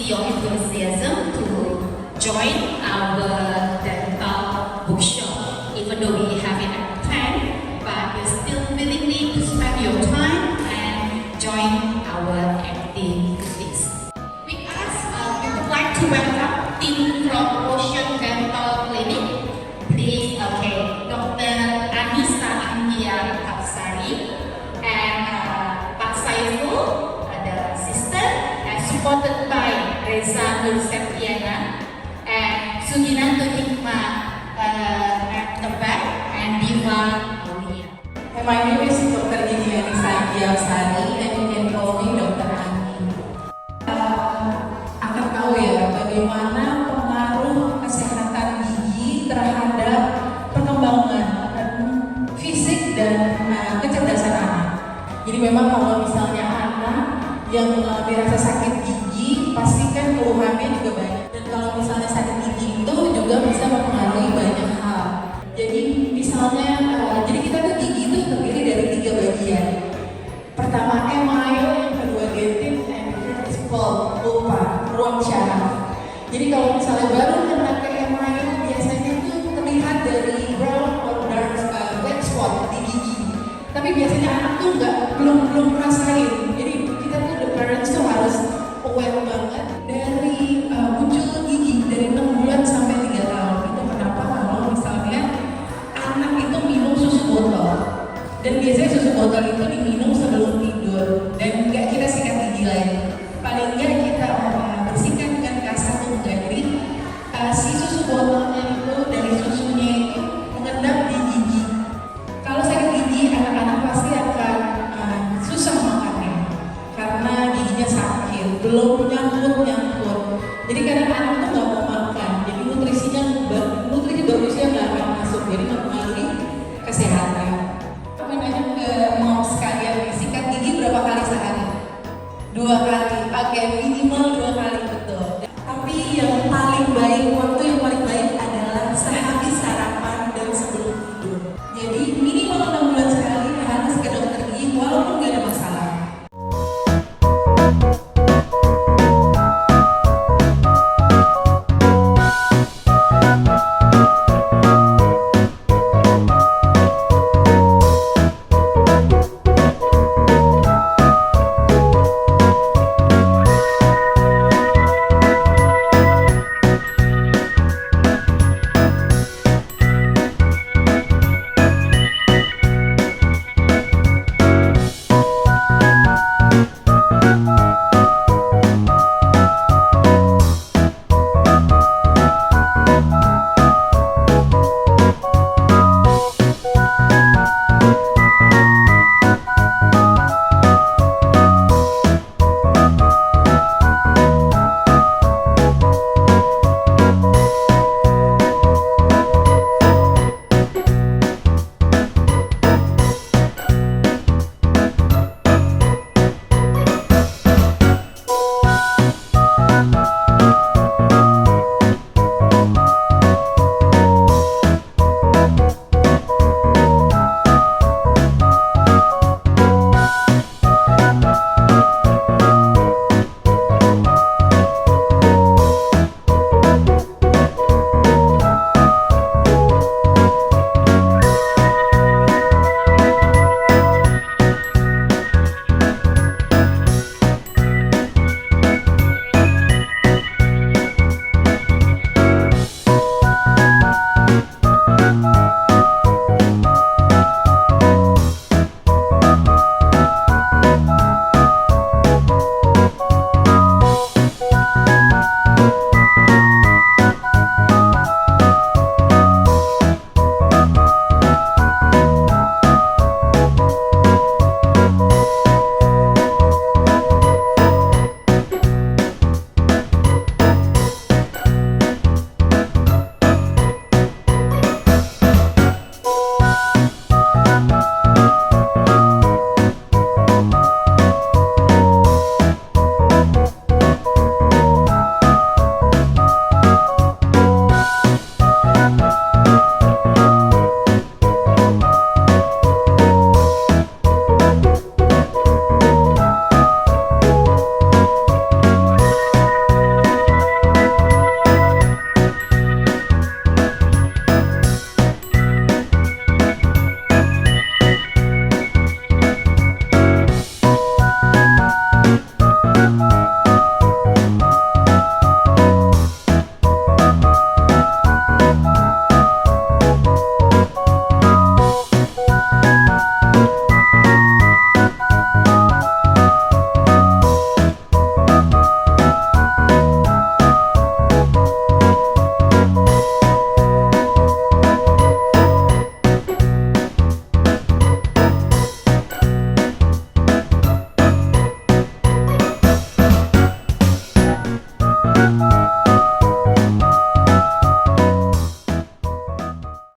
your enthusiasm to join our dental bookshop. Even though we have it at 10, but you're still willingly to spend your time and join our activities. With us, we would like to welcome team from Ocean Dental Clinic. Please, Dr. Anissa Angia Kapsari and Pak Saiful, the assistant, and supported by Reza Nur Septiana and Suginanto Hikmah at the back and Diva Aulia. My name is Dr. Anissa Angia Kapsari and you can call me Dr. Ani. Akan tahu ya bagaimana pengaruh kesehatan gigi terhadap perkembangan fisik dan kecerdasan anak. Jadi memang kalau misalnya anak yang mengalami rasa sakit gigi, pastikan keluhannya juga banyak. Dan kalau misalnya sakit gigi itu juga bisa mempengaruhi banyak hal. Jadi misalnya, jadi kita tuh gigi itu terdiri dari 3 bagian. Pertama email, yang kedua dentin, and third is pulp, pulpa, ruang syaraf. Jadi kalau misalnya baru kena ke email, biasanya tuh terlihat dari brown or dark black spot di gigi. Tapi biasanya anak tuh belum merasain. Jadi kita tuh the parents tuh harus aware